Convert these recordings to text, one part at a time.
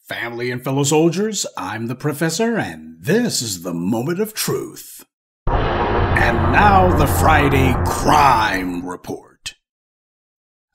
Family and fellow soldiers, I'm the Professor, and this is the Moment of Truth. And now the Friday Crime Report.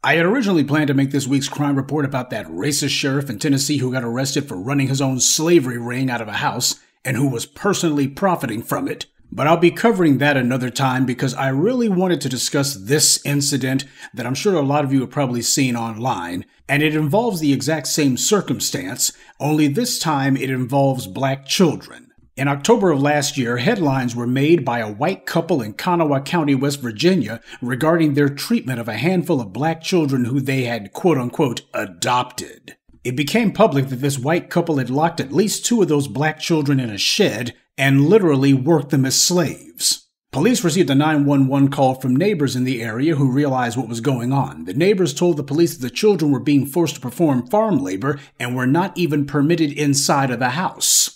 I had originally planned to make this week's crime report about that racist sheriff in Tennessee who got arrested for running his own slavery ring out of a house and who was personally profiting from it. But I'll be covering that another time because I really wanted to discuss this incident that I'm sure a lot of you have probably seen online, and it involves the exact same circumstance, only this time it involves black children. In October of last year, headlines were made by a white couple in Kanawha County, West Virginia, regarding their treatment of a handful of black children who they had quote-unquote adopted. It became public that this white couple had locked at least 2 of those black children in a shed and literally worked them as slaves. Police received a 911 call from neighbors in the area who realized what was going on. The neighbors told the police that the children were being forced to perform farm labor and were not even permitted inside of the house.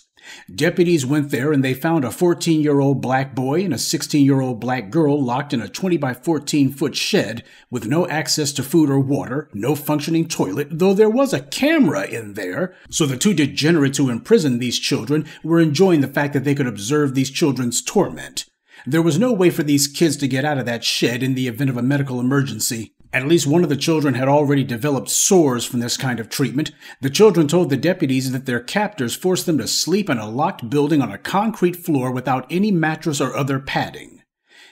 Deputies went there and they found a 14-year-old black boy and a 16-year-old black girl locked in a 20 by 14-foot shed with no access to food or water, no functioning toilet, though there was a camera in there. So the 2 degenerates who imprisoned these children were enjoying the fact that they could observe these children's torment. There was no way for these kids to get out of that shed in the event of a medical emergency. At least one of the children had already developed sores from this kind of treatment. The children told the deputies that their captors forced them to sleep in a locked building on a concrete floor without any mattress or other padding.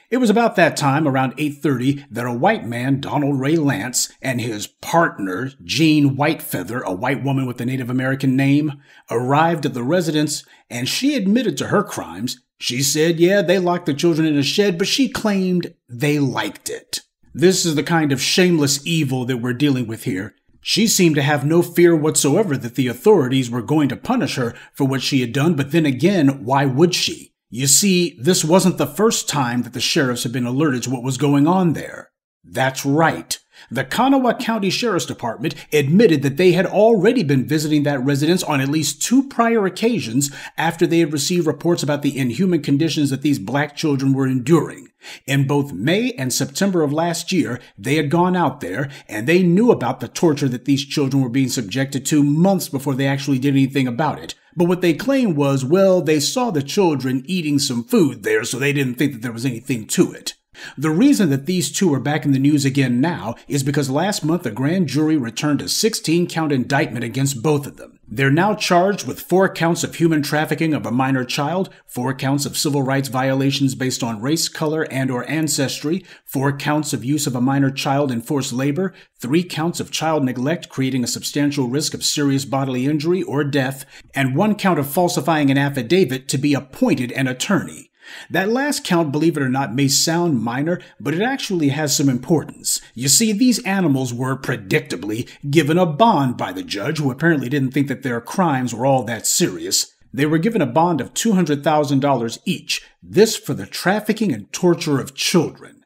It was about that time, around 8:30, that a white man, Donald Ray Lance, and his partner, Jean Whitefeather, a white woman with a Native American name, arrived at the residence, and she admitted to her crimes. She said, yeah, they locked the children in a shed, but she claimed they liked it. This is the kind of shameless evil that we're dealing with here. She seemed to have no fear whatsoever that the authorities were going to punish her for what she had done, but then again, why would she? You see, this wasn't the first time that the sheriffs had been alerted to what was going on there. That's right. The Kanawha County Sheriff's Department admitted that they had already been visiting that residence on at least 2 prior occasions after they had received reports about the inhuman conditions that these black children were enduring. In both May and September of last year, they had gone out there and they knew about the torture that these children were being subjected to months before they actually did anything about it. But what they claimed was, well, they saw the children eating some food there, so they didn't think that there was anything to it. The reason that these 2 are back in the news again now is because last month a grand jury returned a 16-count indictment against both of them. They're now charged with 4 counts of human trafficking of a minor child, 4 counts of civil rights violations based on race, color, and/or ancestry, 4 counts of use of a minor child in forced labor, 3 counts of child neglect creating a substantial risk of serious bodily injury or death, and 1 count of falsifying an affidavit to be appointed an attorney. That last count, believe it or not, may sound minor, but it actually has some importance. You see, these animals were, predictably, given a bond by the judge, who apparently didn't think that their crimes were all that serious. They were given a bond of $200,000 each, this for the trafficking and torture of children.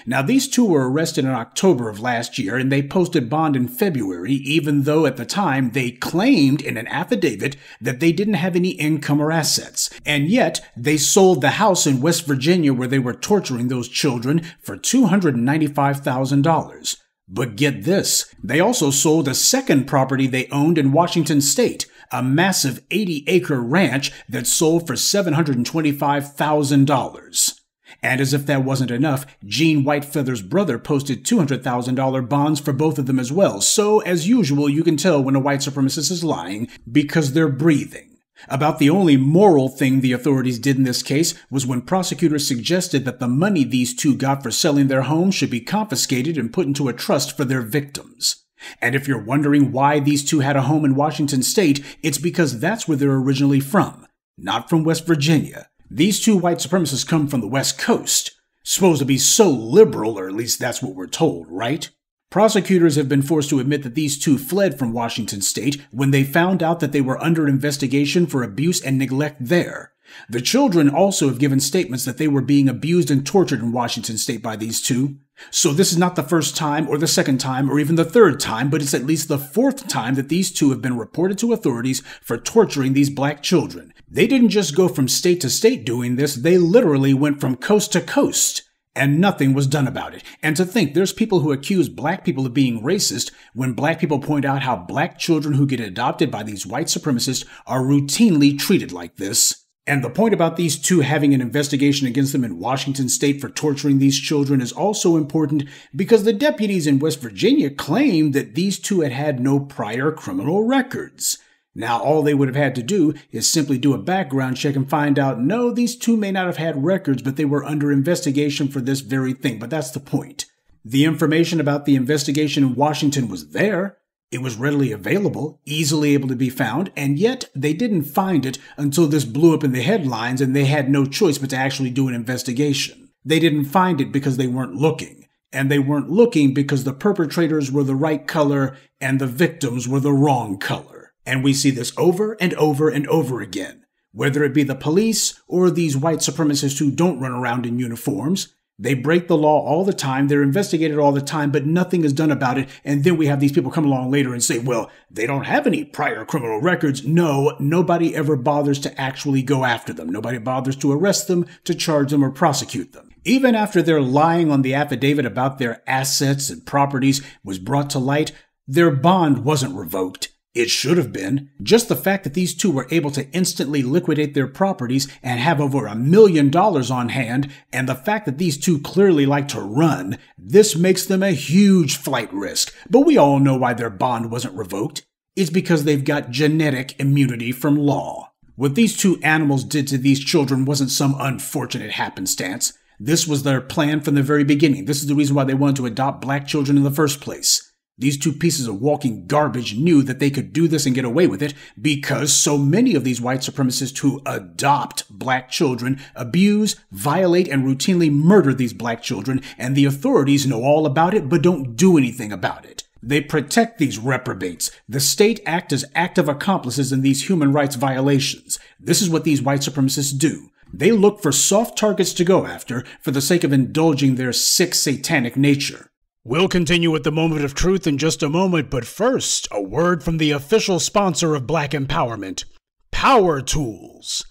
Now, these 2 were arrested in October of last year, and they posted bond in February, even though at the time they claimed in an affidavit that they didn't have any income or assets. And yet, they sold the house in West Virginia where they were torturing those children for $295,000. But get this, they also sold a second property they owned in Washington State, a massive 80-acre ranch that sold for $725,000. And as if that wasn't enough, Jean Whitefeather's brother posted $200,000 bonds for both of them as well. So, as usual, you can tell when a white supremacist is lying because they're breathing. About the only moral thing the authorities did in this case was when prosecutors suggested that the money these 2 got for selling their home should be confiscated and put into a trust for their victims. And if you're wondering why these 2 had a home in Washington State, it's because that's where they're originally from, not from West Virginia. These 2 white supremacists come from the West Coast, supposed to be so liberal, or at least that's what we're told, right? Prosecutors have been forced to admit that these 2 fled from Washington State when they found out that they were under investigation for abuse and neglect there. The children also have given statements that they were being abused and tortured in Washington State by these 2. So this is not the first time or the second time or even the third time, but it's at least the 4th time that these 2 have been reported to authorities for torturing these black children. They didn't just go from state to state doing this, they literally went from coast to coast. And nothing was done about it. And to think there's people who accuse black people of being racist when black people point out how black children who get adopted by these white supremacists are routinely treated like this. And the point about these two having an investigation against them in Washington state for torturing these children is also important because the deputies in West Virginia claimed that these two had had no prior criminal records. Now, all they would have had to do is simply do a background check and find out, no, these two may not have had records, but they were under investigation for this very thing. But that's the point. The information about the investigation in Washington was there. It was readily available, easily able to be found, and yet they didn't find it until this blew up in the headlines and they had no choice but to actually do an investigation. They didn't find it because they weren't looking. And they weren't looking because the perpetrators were the right color and the victims were the wrong color. And we see this over and over and over again, whether it be the police or these white supremacists who don't run around in uniforms. They break the law all the time. They're investigated all the time, but nothing is done about it. And then we have these people come along later and say, well, they don't have any prior criminal records. No, nobody ever bothers to actually go after them. Nobody bothers to arrest them, to charge them, or prosecute them. Even after their lying on the affidavit about their assets and properties was brought to light, their bond wasn't revoked. It should have been. Just the fact that these two were able to instantly liquidate their properties and have over $1 million on hand, and the fact that these two clearly like to run, this makes them a huge flight risk. But we all know why their bond wasn't revoked. It's because they've got genetic immunity from law. What these two animals did to these children wasn't some unfortunate happenstance. This was their plan from the very beginning. This is the reason why they wanted to adopt black children in the first place. These two pieces of walking garbage knew that they could do this and get away with it because so many of these white supremacists who adopt black children abuse, violate, and routinely murder these black children, and the authorities know all about it but don't do anything about it. They protect these reprobates. The state act as active accomplices in these human rights violations. This is what these white supremacists do. They look for soft targets to go after for the sake of indulging their sick satanic nature. We'll continue with the moment of truth in just a moment, but first, a word from the official sponsor of Black Empowerment, Power Tools.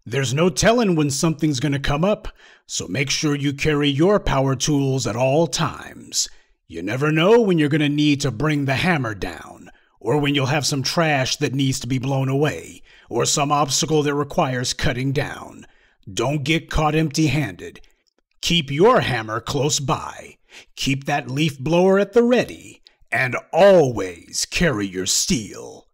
There's no telling when something's going to come up, so make sure you carry your power tools at all times. You never know when you're going to need to bring the hammer down, or when you'll have some trash that needs to be blown away, or some obstacle that requires cutting down. Don't get caught empty-handed. Keep your hammer close by. Keep that leaf blower at the ready, and always carry your steel.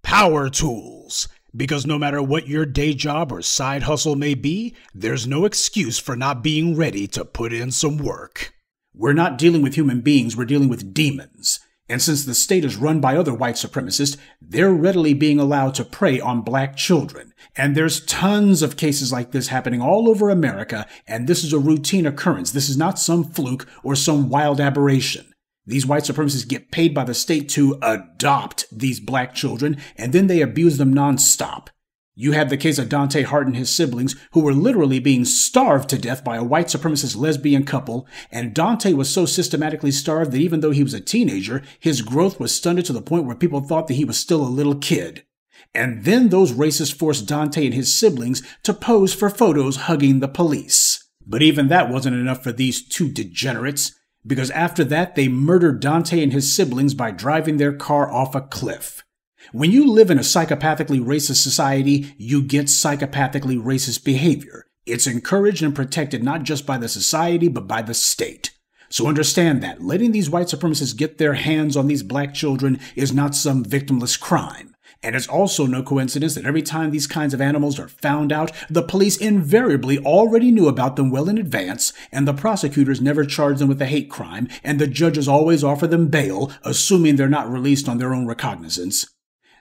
Power tools, because no matter what your day job or side hustle may be, there's no excuse for not being ready to put in some work. We're not dealing with human beings, we're dealing with demons. And since the state is run by other white supremacists, they're readily being allowed to prey on black children. And there's tons of cases like this happening all over America, and this is a routine occurrence. This is not some fluke or some wild aberration. These white supremacists get paid by the state to adopt these black children, and then they abuse them nonstop. You have the case of Dante Hart and his siblings, who were literally being starved to death by a white supremacist lesbian couple, and Dante was so systematically starved that even though he was a teenager, his growth was stunted to the point where people thought that he was still a little kid. And then those racists forced Dante and his siblings to pose for photos hugging the police. But even that wasn't enough for these two degenerates, because after that they murdered Dante and his siblings by driving their car off a cliff. When you live in a psychopathically racist society, you get psychopathically racist behavior. It's encouraged and protected not just by the society, but by the state. So understand that letting these white supremacists get their hands on these black children is not some victimless crime. And it's also no coincidence that every time these kinds of animals are found out, the police invariably already knew about them well in advance, and the prosecutors never charge them with a hate crime, and the judges always offer them bail, assuming they're not released on their own recognizance.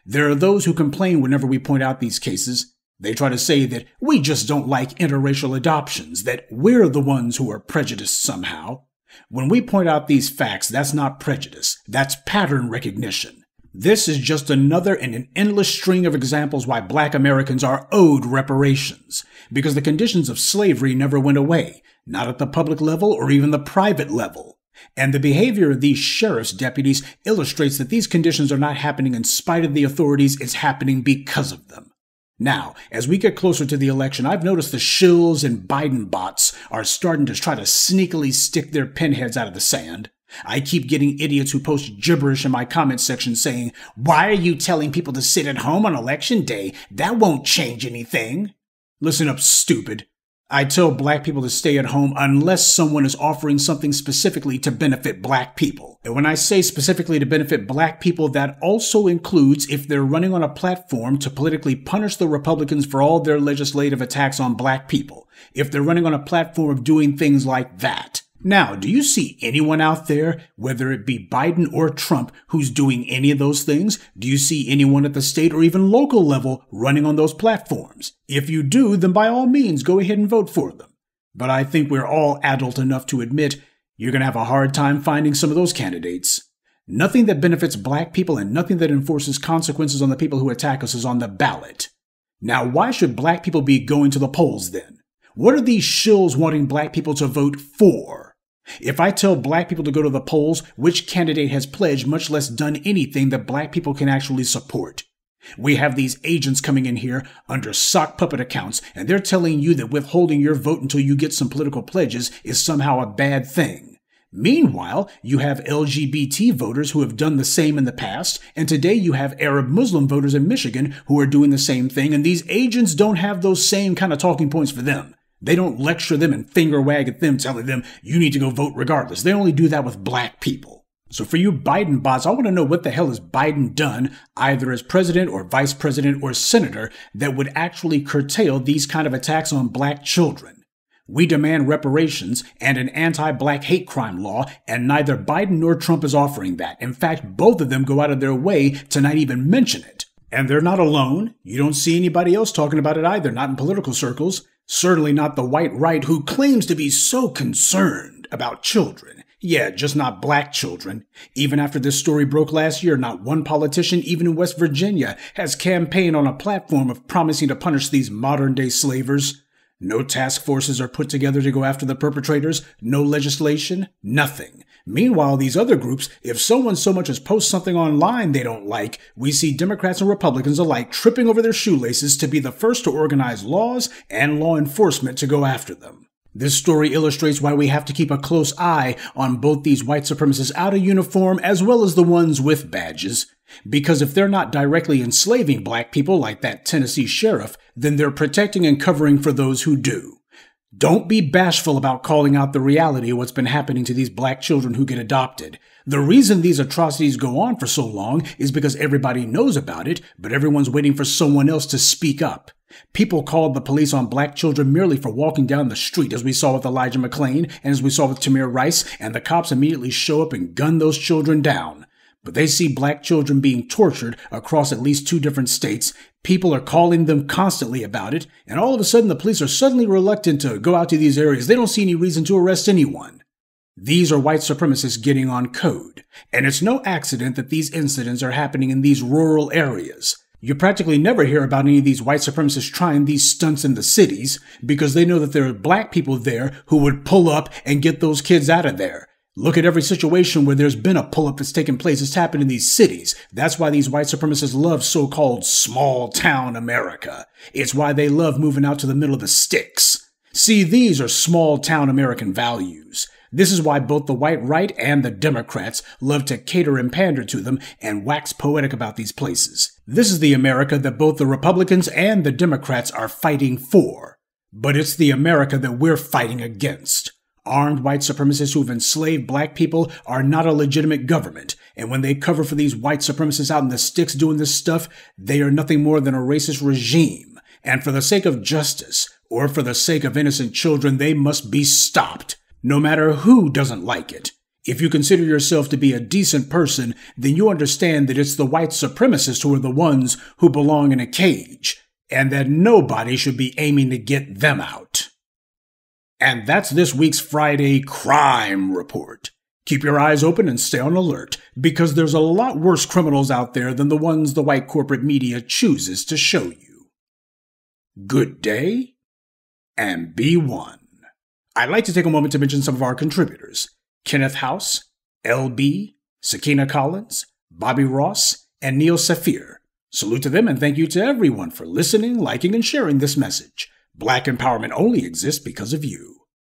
There are those who complain whenever we point out these cases. They try to say that we just don't like interracial adoptions, that we're the ones who are prejudiced somehow. When we point out these facts, that's not prejudice, that's pattern recognition. This is just another in an endless string of examples why black Americans are owed reparations, because the conditions of slavery never went away, not at the public level or even the private level. And the behavior of these sheriff's deputies illustrates that these conditions are not happening in spite of the authorities, it's happening because of them. Now, as we get closer to the election, I've noticed the shills and Biden bots are starting to try to sneakily stick their pinheads out of the sand. I keep getting idiots who post gibberish in my comment section saying, "Why are you telling people to sit at home on election day? That won't change anything." Listen up, stupid. I tell black people to stay at home unless someone is offering something specifically to benefit black people. And when I say specifically to benefit black people, that also includes if they're running on a platform to politically punish the Republicans for all their legislative attacks on black people. If they're running on a platform of doing things like that. Now, do you see anyone out there, whether it be Biden or Trump, who's doing any of those things? Do you see anyone at the state or even local level running on those platforms? If you do, then by all means, go ahead and vote for them. But I think we're all adult enough to admit you're going to have a hard time finding some of those candidates. Nothing that benefits black people and nothing that enforces consequences on the people who attack us is on the ballot. Now, why should black people be going to the polls then? What are these shills wanting black people to vote for? If I tell black people to go to the polls, which candidate has pledged, much less done anything that black people can actually support? We have these agents coming in here under sock puppet accounts, and they're telling you that withholding your vote until you get some political pledges is somehow a bad thing. Meanwhile, you have LGBT voters who have done the same in the past, and today you have Arab Muslim voters in Michigan who are doing the same thing, and these agents don't have those same kind of talking points for them. They don't lecture them and finger wag at them, telling them, you need to go vote regardless. They only do that with black people. So for you Biden bots, I want to know what the hell has Biden done, either as president or vice president or senator, that would actually curtail these kind of attacks on black children. We demand reparations and an anti-black hate crime law, and neither Biden nor Trump is offering that. In fact, both of them go out of their way to not even mention it. And they're not alone. You don't see anybody else talking about it either, not in political circles. Certainly not the white right who claims to be so concerned about children. Yeah, just not black children. Even after this story broke last year, not one politician, even in West Virginia, has campaigned on a platform of promising to punish these modern-day slavers. No task forces are put together to go after the perpetrators. No legislation. Nothing. Meanwhile, these other groups, if someone so much as posts something online they don't like, we see Democrats and Republicans alike tripping over their shoelaces to be the first to organize laws and law enforcement to go after them. This story illustrates why we have to keep a close eye on both these white supremacists out of uniform as well as the ones with badges. Because if they're not directly enslaving black people like that Tennessee sheriff, then they're protecting and covering for those who do. Don't be bashful about calling out the reality of what's been happening to these black children who get adopted. The reason these atrocities go on for so long is because everybody knows about it, but everyone's waiting for someone else to speak up. People called the police on black children merely for walking down the street, as we saw with Elijah McClain and as we saw with Tamir Rice, and the cops immediately show up and gun those children down. But they see black children being tortured across at least 2 different states. People are calling them constantly about it, and all of a sudden the police are suddenly reluctant to go out to these areas. They don't see any reason to arrest anyone. These are white supremacists getting on code, and it's no accident that these incidents are happening in these rural areas. You practically never hear about any of these white supremacists trying these stunts in the cities because they know that there are black people there who would pull up and get those kids out of there. Look at every situation where there's been a pull-up that's taken place. It's happened in these cities. That's why these white supremacists love so-called small-town America. It's why they love moving out to the middle of the sticks. See, these are small-town American values. This is why both the white right and the Democrats love to cater and pander to them and wax poetic about these places. This is the America that both the Republicans and the Democrats are fighting for. But it's the America that we're fighting against. Armed white supremacists who've enslaved black people are not a legitimate government, and when they cover for these white supremacists out in the sticks doing this stuff, they are nothing more than a racist regime. And for the sake of justice, or for the sake of innocent children, they must be stopped, no matter who doesn't like it. If you consider yourself to be a decent person, then you understand that it's the white supremacists who are the ones who belong in a cage, and that nobody should be aiming to get them out. And that's this week's Friday Crime Report. Keep your eyes open and stay on alert, because there's a lot worse criminals out there than the ones the white corporate media chooses to show you. Good day, and be one. I'd like to take a moment to mention some of our contributors: Kenneth House, LB, Sakina Collins, Bobby Ross, and Neil Safir. Salute to them and thank you to everyone for listening, liking, and sharing this message. Black empowerment only exists because of you.